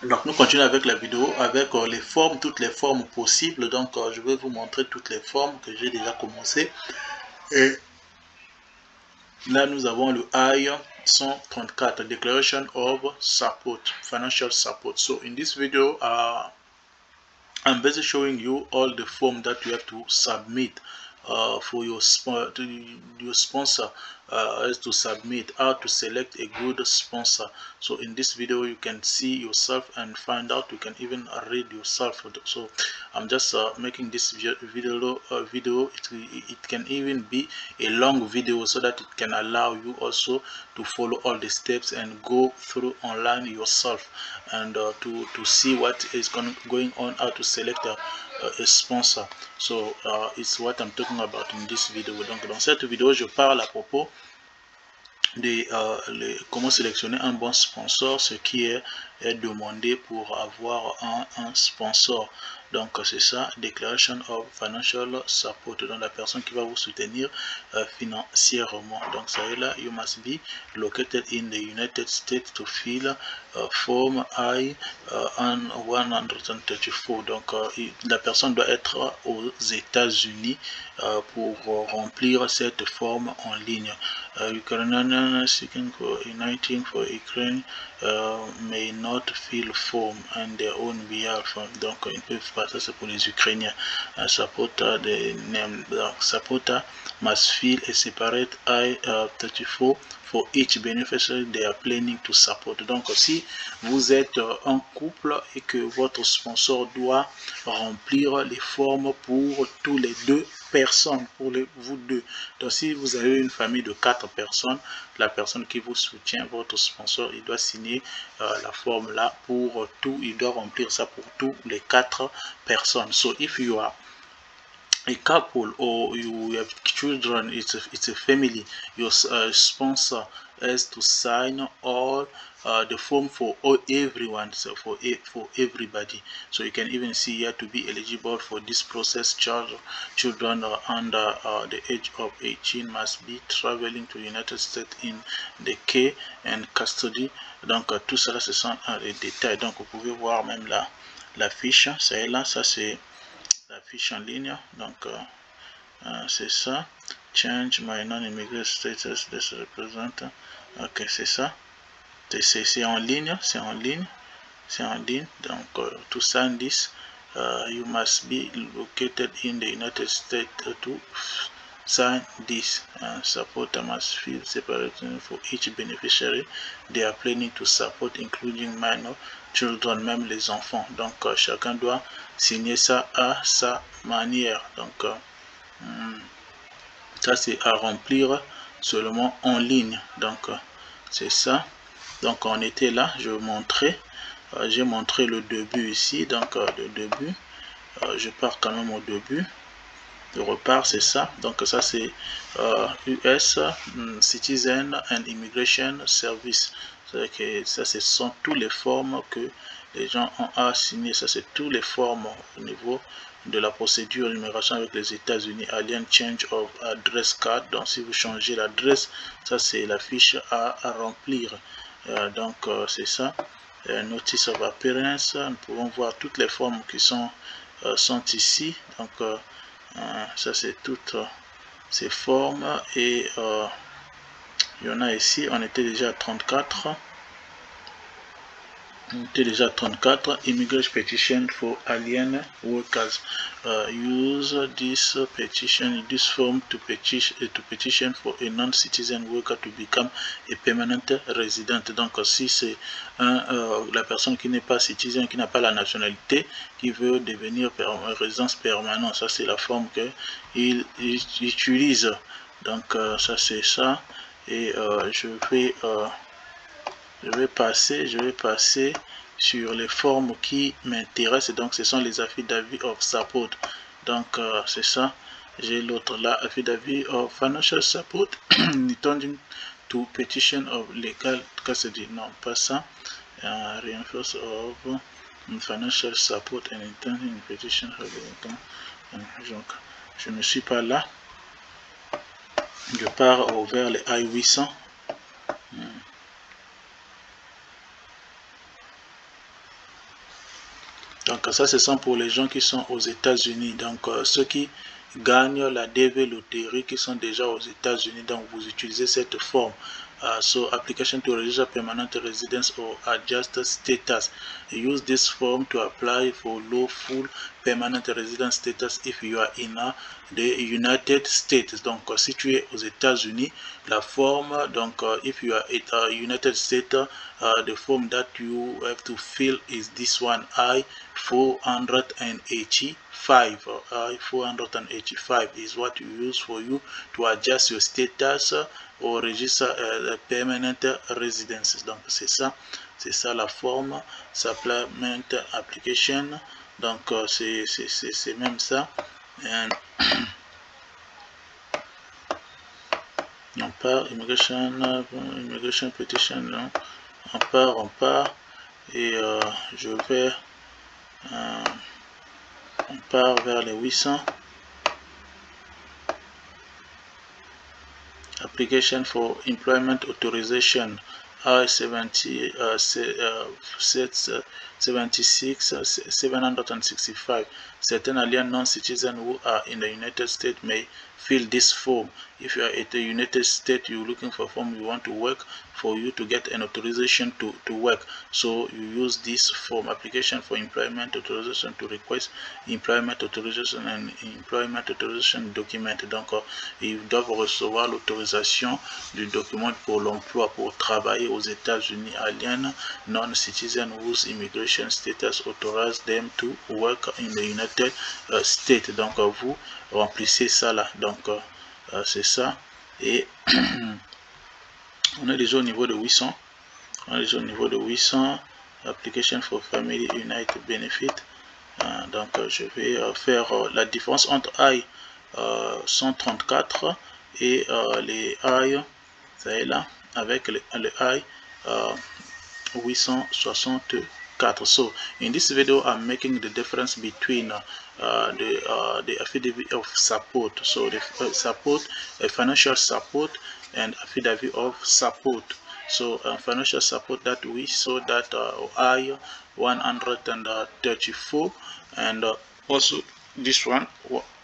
Donc nous continuons avec la vidéo, avec les formes, toutes les formes possibles. Donc je vais vous montrer toutes les formes que j'ai déjà commencé. Et là nous avons le I 134, Declaration of Support, Financial Support. So in this video, I'm basically showing you all the form that you have to submit for your sponsor to submit, how to select a good sponsor. So in this video you can see yourself and find out, you can even read yourself. So I'm just making this video it can even be a long video so that it can allow you also to follow all the steps and go through online yourself, and to see what is going on, how to select a sponsor. So it's what I'm talking about in this video. Donc dans cette vidéo je parle à propos de comment sélectionner un bon sponsor, ce qui est demandé pour avoir un sponsor. Donc c'est ça, Declaration of Financial Support, donc la personne qui va vous soutenir financièrement. Donc ça est là, you must be located in the United States to fill form I-134. Donc la personne doit être aux États-Unis pour remplir cette forme en ligne. Ukrainian seeking for uniting for Ukraine may not fill form on their own behalf. Donc ils ne peuvent pas, ça c'est pour les Ukrainiens. Supporter must fill a separate I-34 for each beneficiary they are planning to support. Donc si vous êtes un couple et que votre sponsor doit remplir les formes pour tous les deux personnes, pour vous deux. Donc si vous avez une famille de 4 personnes, la personne qui vous soutient, votre sponsor, il doit signer la forme là pour tout, il doit remplir ça pour tous les 4 personnes. So if you are a couple or you have children, it's a family, your sponsor has to sign all the form for everyone, so for everybody. So you can even see here, to be eligible for this process, children under the age of 18 must be traveling to United States in the care and custody. Donc tout cela ce sont les détails. Donc vous pouvez voir même la fiche, c'est là, ça c'est la fiche en ligne. Donc c'est ça, change my non-immigrant status, this represent. Ok, c'est ça, c'est en ligne, donc to sign this you must be located in the United States to sign this. Supporter must fill separately for each beneficiary they are planning to support, including minor children, même les enfants. Donc chacun doit signer ça à sa manière. Donc ça c'est à remplir seulement en ligne. Donc c'est ça. Donc on était là, je montrais, j'ai montré le début ici. Donc le début, je pars quand même au début, je repars, c'est ça. Donc ça c'est US Citizen and Immigration Service. Que ça ce sont tous les formes que les gens ont à signer. Ça c'est tous les formes au niveau de la procédure d'immigration avec les États-Unis, Alien Change of Address Card. Donc si vous changez l'adresse, ça c'est la fiche à remplir. Donc c'est ça, Notice of Appearance. Nous pouvons voir toutes les formes qui sont ici. Donc ça c'est toutes ces formes, et il y en a ici, on était déjà à 34. Immigration petition for alien workers. Use this petition, this form to petition for a non-citizen worker to become a permanent resident. Donc si c'est la personne qui n'est pas citizen, qui n'a pas la nationalité, qui veut devenir résidence permanente, ça c'est la forme qu'il utilise. Donc ça c'est ça, et je vais passer sur les formes qui m'intéressent. Donc ce sont les affidavits of support. Donc c'est ça, j'ai l'autre là, affidavit of financial support intending to petition of legal custody. Non, pas ça. Reinforce of financial support and intending petition of legal. Donc je ne suis pas là, je pars vers les I-800. ça, ce sont pour les gens qui sont aux États-Unis. Donc, ceux qui gagnent la DV Lottery qui sont déjà aux États-Unis, donc vous utilisez cette forme. So application to register permanent residence or adjust status. Use this form to apply for lawful permanent residence status if you are in the United States. Donc si tu es aux États-Unis, la forme, donc if you are at United States, the form that you have to fill is this one, I-485. I-485 is what you use for you to adjust your status or register permanent residence. Donc c'est ça la forme, supplement application. Donc c'est même ça. And on part immigration petition, non? On part et je vais on part vers les 800. Application for employment authorization I-76 765. Certain alien non-citizens who are in the United States may fill this form. If you are at the United States, you're looking for a form, you want to work, for you to get an authorization to work. So you use this form, application for employment authorization, to request employment authorization and employment authorization document. Donc ils doivent recevoir l'autorisation du document pour l'emploi, pour travailler aux États-Unis. Alien non-citizen whose immigration status authorizes them to work in the United States. Donc vous remplissez ça là. Donc c'est ça. Et on est déjà au niveau de 800. On est déjà au niveau de 800. Application for Family United Benefit. Donc je vais faire la différence entre I 134 et les I, ça est là, avec les I 864. So in this video I'm making the difference between the affidavit of support, so the support, financial support, and affidavit of support. So financial support, that we saw that I 134, and also this one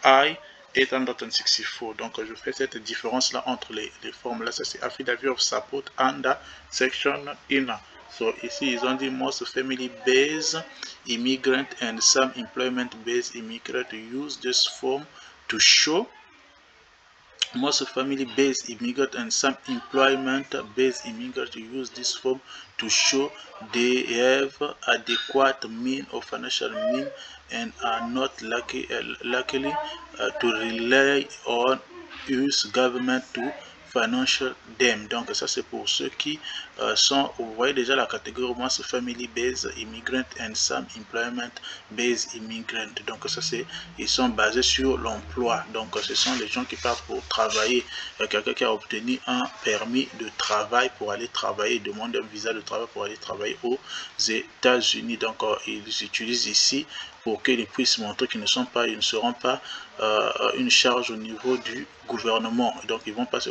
I 864. Donc je fais cette différence là entre les formes là. Ça c'est affidavit of support under section INA. So ici ils ont dit most family based immigrant and some employment based immigrant use this form to show. Most family based immigrant and some employment based immigrant use this form to show they have adequate mean or financial mean and are not lucky to rely on US government to financial them. Donc ça c'est pour ceux qui sont, vous voyez déjà la catégorie most family based immigrant and some employment based immigrant. Donc ça c'est, ils sont basés sur l'emploi. Donc ce sont les gens qui partent pour travailler. Quelqu'un qui a obtenu un permis de travail pour aller travailler, demande un visa de travail pour aller travailler aux États-Unis. Donc ils utilisent ici pour qu'ils puissent montrer qu'ils ne seront pas une charge au niveau du gouvernement. Donc ils vont pas se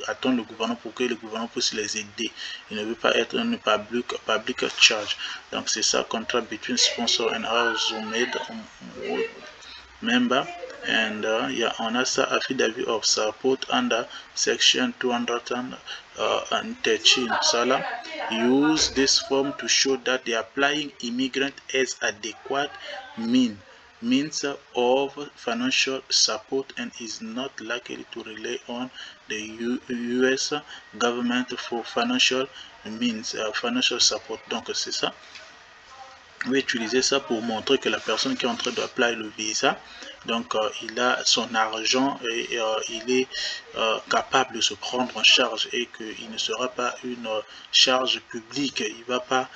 attendre le gouvernement pour que le gouvernement puisse les aider. Il ne veut pas être une public charge. Donc c'est ça, contract between sponsor and house-made member. And yeah, on a ça, affidavit of support under section 213. Salah use this form to show that the applying immigrant has adequate means of financial support and is not likely to rely on the US government for financial means, financial support. Donc c'est ça. On va utiliser ça pour montrer que la personne qui est en train d'appliquer le visa, donc il a son argent et il est capable de se prendre en charge et qu'il ne sera pas une charge publique. Il ne va pas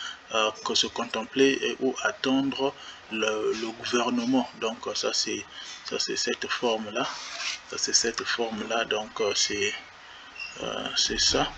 se contempler ou attendre le gouvernement. Donc ça c'est cette forme là. Ça c'est cette forme là. Donc c'est ça.